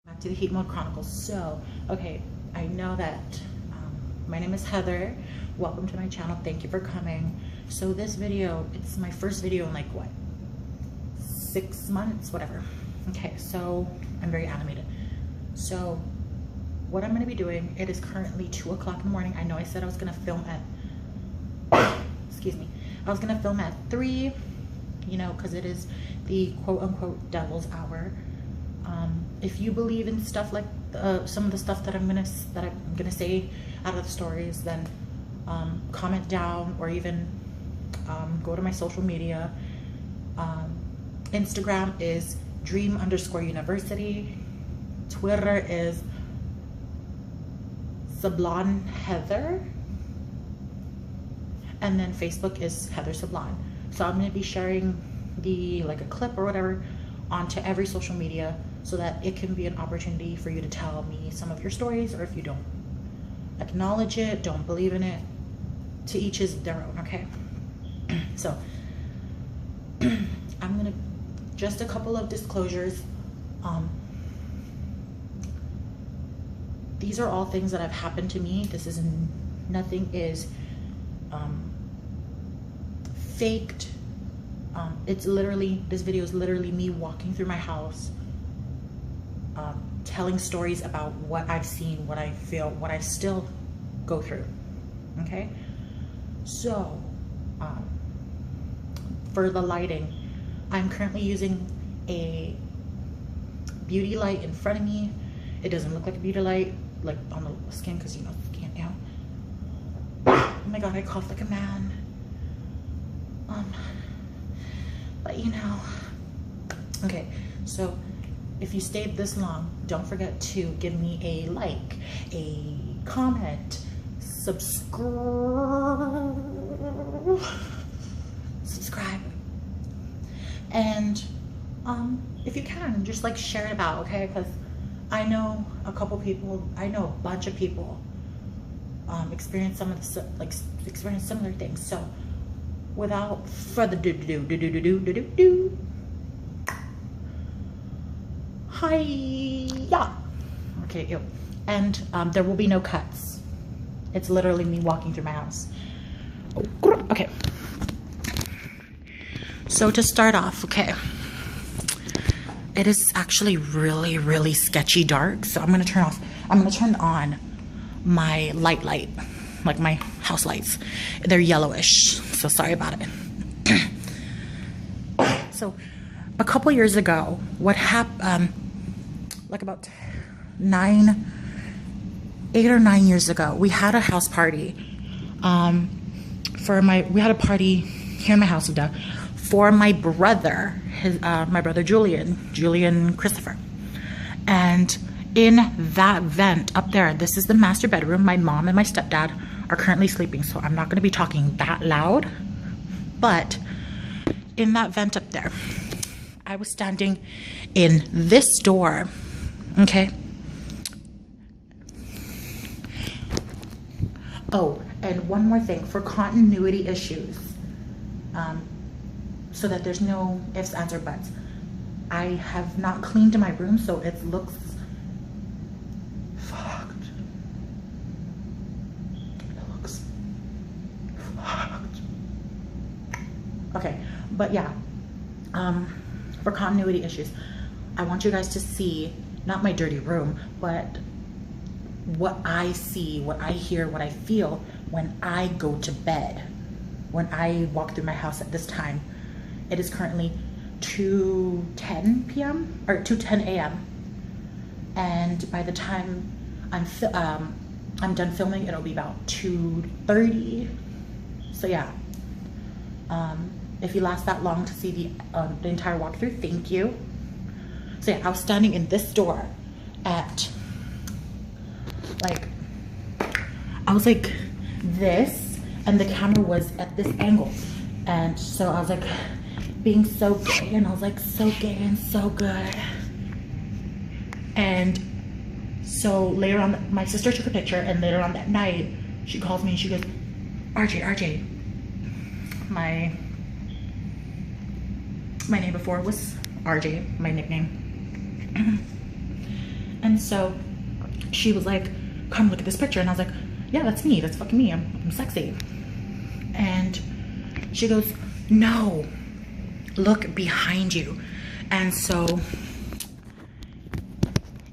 Back to the Heat Mode Chronicles. So, okay, I know that my name is Heather. Welcome to my channel. Thank you for coming. So this video, it's my first video in like what, 6 months, whatever. Okay, so I'm very animated. So what I'm going to be doing, it is currently 2 o'clock in the morning. I know I said I was going to film at, excuse me, I was going to film at 3, you know, because it is the quote unquote devil's hour. If you believe in stuff like some of the stuff that I'm gonna say out of the stories, then comment down, or even go to my social media. Instagram is dream_university. Twitter is Sablan Heather, and then Facebook is Heather Sablan. So I'm going to be sharing like a clip or whatever onto every social media, so that it can be an opportunity for you to tell me some of your stories, or if you don't acknowledge it, don't believe in it, to each is their own, okay? So I'm gonna, just a couple of disclosures. These are all things that have happened to me. This is, nothing is faked. It's literally, this video is literally me walking through my house, telling stories about what I've seen, what I feel, what I still go through, okay? So, for the lighting, I'm currently using a beauty light in front of me. It doesn't look like a beauty light, like on the skin, because you know, skin, yeah. Oh my God, I coughed like a man. But you know, okay, so if you stayed this long, don't forget to give me a like, a comment, subscribe, and if you can, just like share it about, okay? Because I know a couple people, I know a bunch of people experience some of the, like, experience similar things. So without further ado, hi-ya. Okay, ew. And there will be no cuts. It's literally me walking through my house. Okay. So to start off, okay, it is actually really, really sketchy dark. So I'm gonna turn on my light, like my house lights. They're yellowish, so sorry about it. So a couple years ago, what happened, like about 8 or 9 years ago, we had a house party. We had a party here in my house for my brother, my brother Julian Christopher. And in that vent up there, this is the master bedroom. My mom and my stepdad are currently sleeping, so I'm not going to be talking that loud. But in that vent up there, I was standing in this door, okay? Oh, and one more thing, for continuity issues, so that there's no ifs, ands, or buts, I have not cleaned my room, so it looks fucked. It looks fucked. Okay, but yeah, for continuity issues, I want you guys to see, not my dirty room, but what I see, what I hear, what I feel when I go to bed, when I walk through my house at this time. It is currently 2:10 p.m. or 2:10 a.m. and by the time I'm done filming, it'll be about 2:30. So yeah, if you last that long to see the entire walkthrough, thank you. So yeah, I was standing in this door at, like, I was like this, and the camera was at this angle, and so I was like being so gay, and I was like so gay and so good. And so later on, my sister took a picture, and later on that night, she calls me and she goes, RJ, my name before was RJ, my nickname. And so she was like, come look at this picture. And I was like, yeah, that's me. That's fucking me. I'm sexy. And she goes, no, look behind you. And so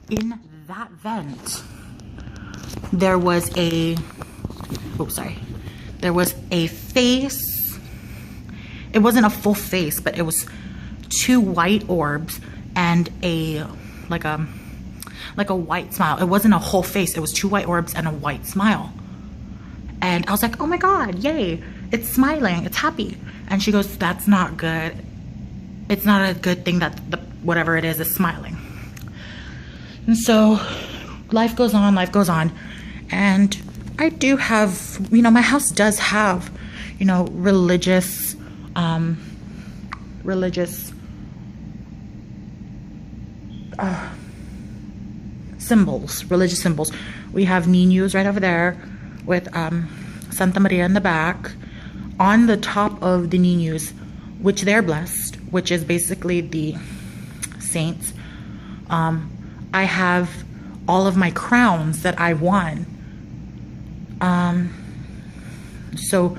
in that vent, there was a, there was a face. It wasn't a full face, but it was 2 white orbs and a, like a white smile. It wasn't a whole face. It was 2 white orbs and a white smile. And I was like, oh my God, yay. It's smiling. It's happy. And she goes, that's not good. It's not a good thing that whatever it is smiling. And so life goes on, life goes on. And I do have, you know, my house does have, you know, religious symbols, religious symbols. We have niños right over there with Santa Maria in the back. On the top of the niños, which they're blessed, which is basically the saints, I have all of my crowns that I won. So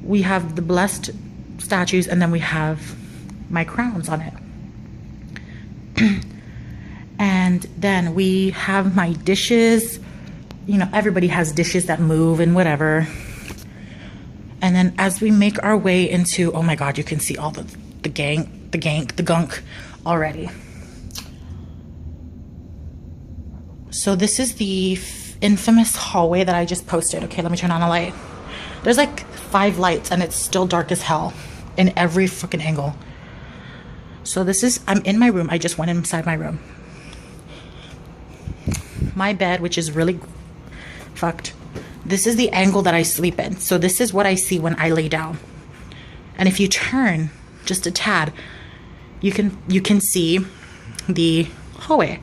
we have the blessed statues, and then we have my crowns on it. And then we have my dishes. You know, everybody has dishes that move and whatever. And then as we make our way into, oh my God, you can see all the gunk already. So this is the infamous hallway that I just posted. Okay, let me turn on a light. There's like 5 lights and it's still dark as hell in every freaking angle. So this is, I'm in my room. I just went inside my room. My bed, which is really fucked. This is the angle that I sleep in. So this is what I see when I lay down. And if you turn just a tad, you can see the hallway.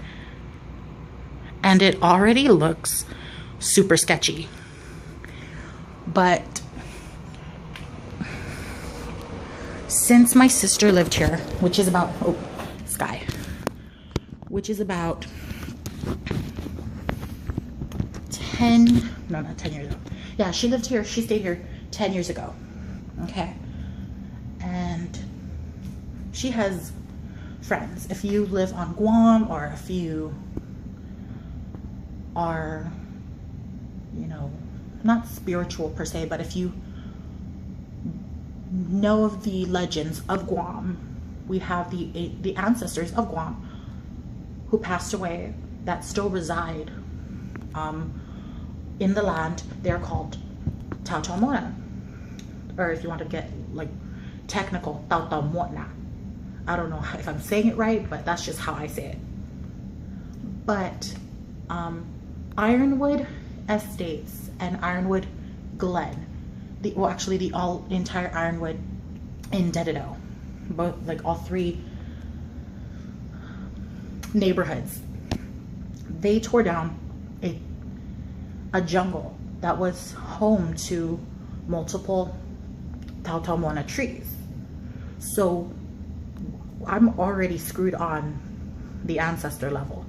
And it already looks super sketchy. But since my sister lived here, which is about, which is about 10 years ago. Yeah, she lived here, she stayed here 10 years ago. Okay. And she has friends. If you live on Guam, or if you are, you know, not spiritual per se, but if you know of the legends of Guam, we have the ancestors of Guam who passed away that still reside in the land. They're called Tautomona, or if you want to get like technical, Tautomona. I don't know if I'm saying it right, but that's just how I say it. But Ironwood Estates and Ironwood Glen, the entire Ironwood in Dedido, both, like all 3 neighborhoods, they tore down a jungle that was home to multiple Tautomona trees. So I'm already screwed on the ancestor level.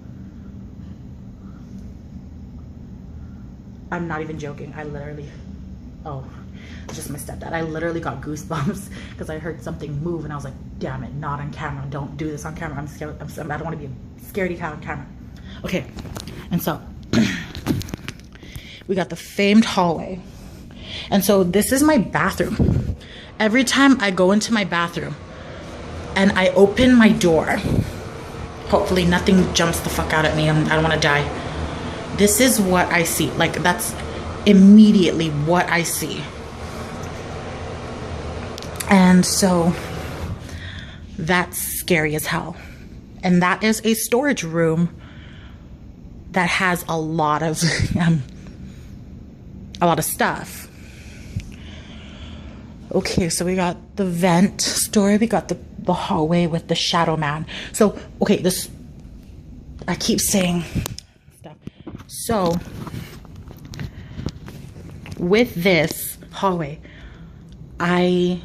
I'm not even joking. I literally, it's just my stepdad. I literally got goosebumps because I heard something move and I was like, damn it, not on camera. Don't do this on camera. I'm scared. I don't want to be a scaredy cat on camera. Okay. And so we got the famed hallway. And so this is my bathroom. Every time I go into my bathroom and I open my door, hopefully nothing jumps the fuck out at me. I don't want to die. This is what I see. Like, that's immediately what I see. And so that's scary as hell. And that is a storage room that has a lot of stuff. Okay, so we got the vent story. We got the hallway with the shadow man. So, okay, this, I keep saying stuff. So, with this hallway, my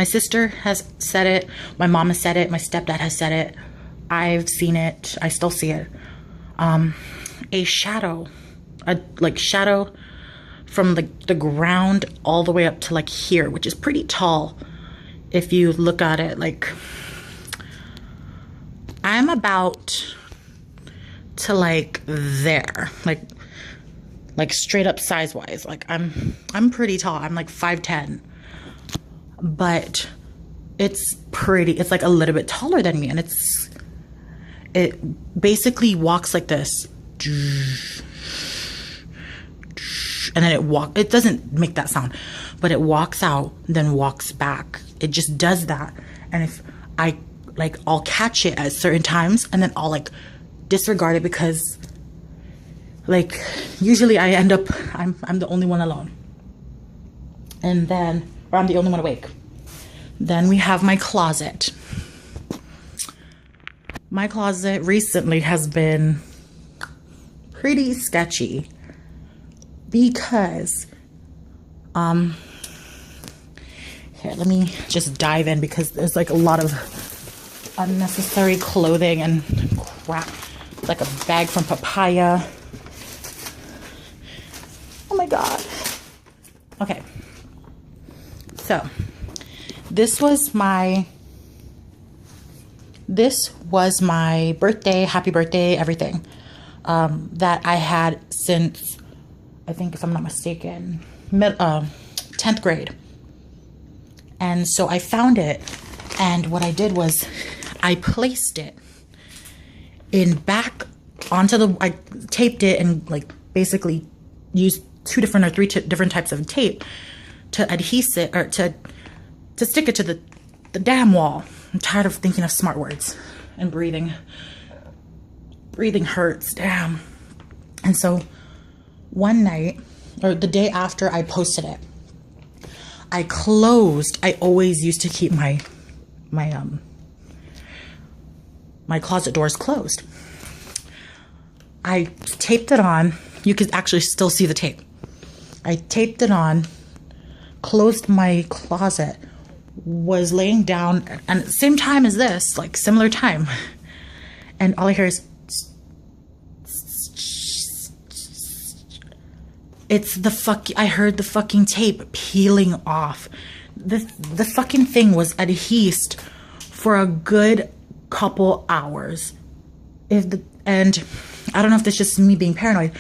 sister has said it, my mom has said it, my stepdad has said it, I've seen it, I still see it. a shadow, like shadow from the ground all the way up to like here, which is pretty tall. If you look at it, like I'm about to like there, like straight up size wise. Like I'm pretty tall. I'm like 5'10", but it's like a little bit taller than me, and it basically walks like this, and then it doesn't make that sound, but it walks out, then walks back. It just does that. And if I like, I'll catch it at certain times, and then I'll like disregard it, because like usually I end up I'm the only one alone, and then, or I'm the only one awake. Then we have my closet. My closet recently has been pretty sketchy because here, let me just dive in, because there's like a lot of unnecessary clothing and crap. Like a bag from Papaya. Oh my god. Okay, so this was my birthday, happy birthday, everything, that I had since, I think, if I'm not mistaken, 10th grade. And so I found it, and what I did was I placed it in back onto I taped it, and like basically used 2 different or 3 different types of tape to adhese it, or to stick it to the damn wall. I'm tired of thinking of smart words and breathing. Breathing hurts, damn. And so one night, or the day after I posted it, I always used to keep my closet doors closed. I taped it on. You could actually still see the tape. I taped it on, closed my closet, was laying down, and at the same time as this, like similar time, and all I hear is I heard the fucking tape peeling off. The fucking thing was adhesed for a good couple hours. And I don't know if that's just me being paranoid,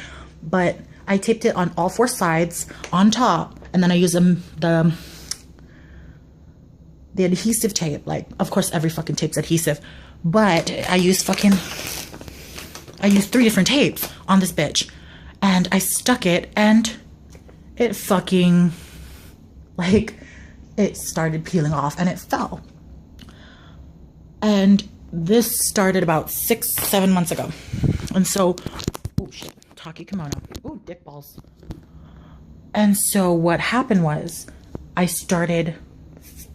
but I taped it on all 4 sides on top, and then I used the adhesive tape. Like, of course, every fucking tape's adhesive, but I used 3 different tapes on this bitch, and I stuck it, and it fucking, like, it started peeling off, and it fell. And this started about 6-7 months ago. And so, oh shit, Taki kimono. Oh, dick balls. And so what happened was, I started,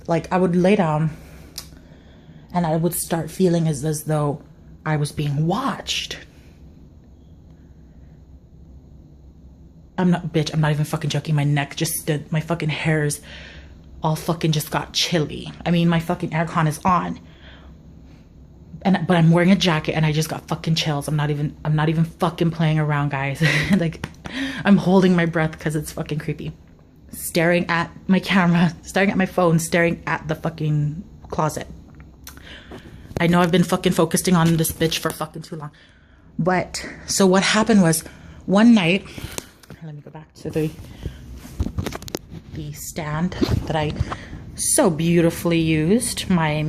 like, I would lay down, and I would start feeling as though I was being watched. I'm not even fucking joking. My neck just stood, my fucking hairs all fucking just got chilly. I mean, my fucking aircon is on, but I'm wearing a jacket, and I just got fucking chills. I'm not even fucking playing around, guys. Like, I'm holding my breath because it's fucking creepy. Staring at my camera, staring at my phone, staring at the fucking closet. I know I've been fucking focusing on this bitch for fucking too long. But, so what happened was, one night, let me go back to the stand that I so beautifully used. My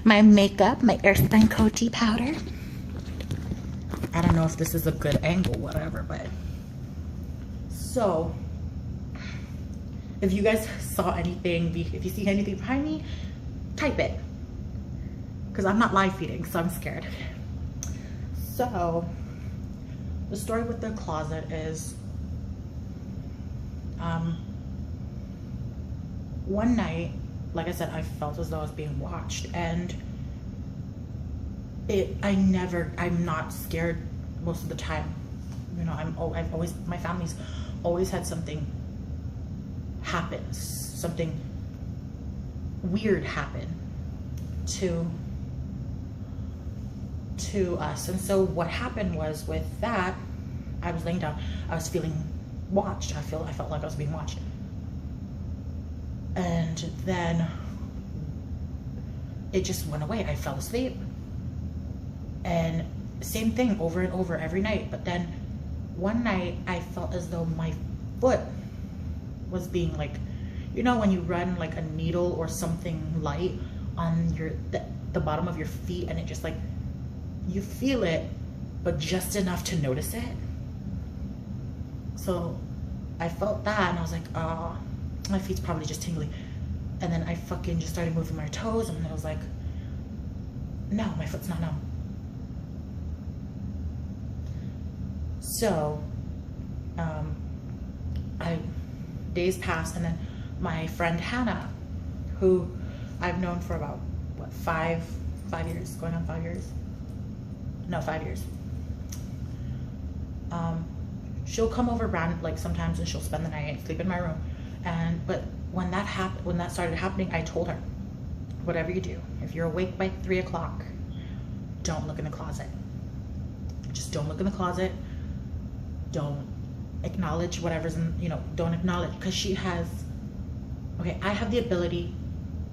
makeup, my Earthbound Coty powder. I don't know if this is a good angle, whatever, but. So, if you guys saw anything, if you see anything behind me, type it. Because I'm not live feeding, so I'm scared. So, the story with the closet is, one night, like I said, I felt as though I was being watched, and I'm not scared most of the time. You know, I've always, my family's always had something happen, something weird happen to to us. And so what happened was with that, I was laying down, I was feeling watched. I felt like I was being watched. And then it just went away. I fell asleep. And same thing over and over every night. But then one night I felt as though my foot was being like, you know, when you run like a needle or something light on the bottom of your feet, and it just like, you feel it, but just enough to notice it. So I felt that, and I was like, oh, my feet's probably just tingling. And then I fucking just started moving my toes, and I was like, no, my foot's not numb. So days passed, and then my friend Hannah, who I've known for about what, 5 years, going on 5 years. No, 5 years. She'll come over like sometimes, and she'll spend the night, sleep in my room. But when that started happening, I told her, whatever you do, if you're awake by 3 o'clock, don't look in the closet. Just don't look in the closet. Don't acknowledge whatever's in, you know, don't acknowledge, because she has, okay, I have the ability,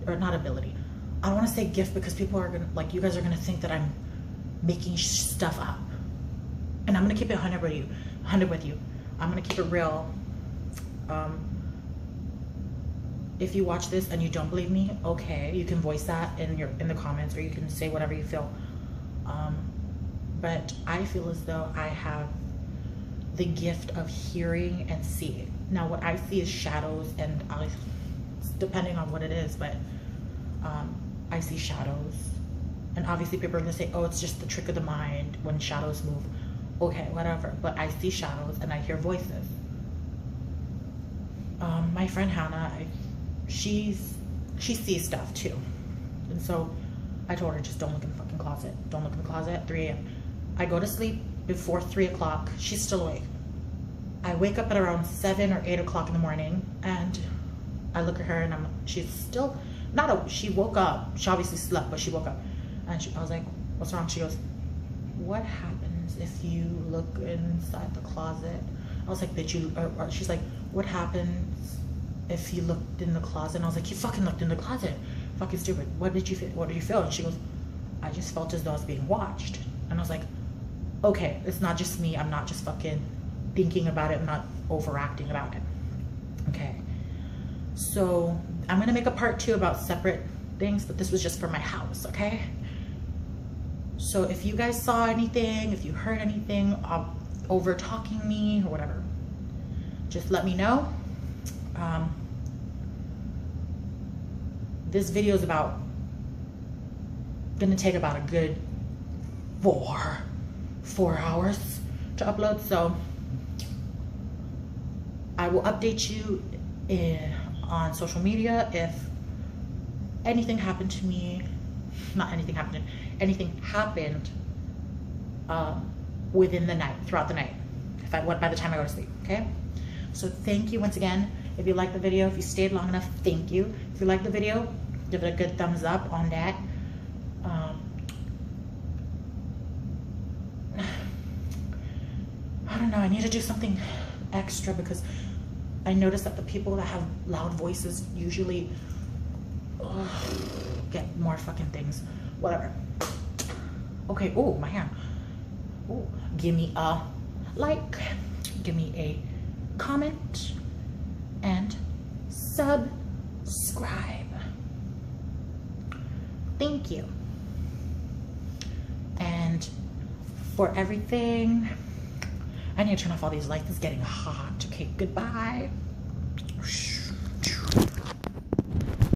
or not ability, I don't want to say gift, because people are gonna, like, you guys are gonna think that I'm making stuff up. And I'm gonna keep it 100 with you. I'm gonna keep it real. If you watch this and you don't believe me, okay, you can voice that in the comments, or you can say whatever you feel. But I feel as though I have the gift of hearing and seeing. Now, what I see is shadows, and depending on what it is, but I see shadows. And obviously people are gonna say, oh, it's just the trick of the mind when shadows move. Okay, whatever, but I see shadows and I hear voices. My friend Hannah, she sees stuff too. And so I told her, just don't look in the fucking closet. Don't look in the closet at 3 a.m. I go to sleep before 3 o'clock. She's still awake. I wake up at around 7 or 8 o'clock in the morning, and I look at her, and she's still she woke up. She obviously slept, but she woke up. And I was like, what's wrong? She goes, what happens if you look inside the closet? I was like, she's like, what happens if you looked in the closet? And I was like, you fucking looked in the closet. Fucking stupid. What did you feel? And she goes, I just felt as though I was being watched. And I was like, okay, it's not just me. I'm not just fucking thinking about it. I'm not overacting about it. Okay. So I'm going to make a part 2 about separate things, but this was just for my house. Okay. So if you guys saw anything, if you heard anything over talking me or whatever, just let me know. This video is gonna take about a good 4 hours to upload, so I will update you on social media if anything happened to me. Anything happened within the night, throughout the night, by the time I go to sleep. Okay, so thank you once again. If you liked the video, if you stayed long enough, thank you. If you liked the video, give it a good thumbs up on that. I don't know, I need to do something extra, because I noticed that the people that have loud voices usually get more fucking things. Whatever. Okay, oh, my hand. Oh, give me a like, give me a comment, and subscribe. Thank you. And for everything, I need to turn off all these lights. It's getting hot. Okay, goodbye.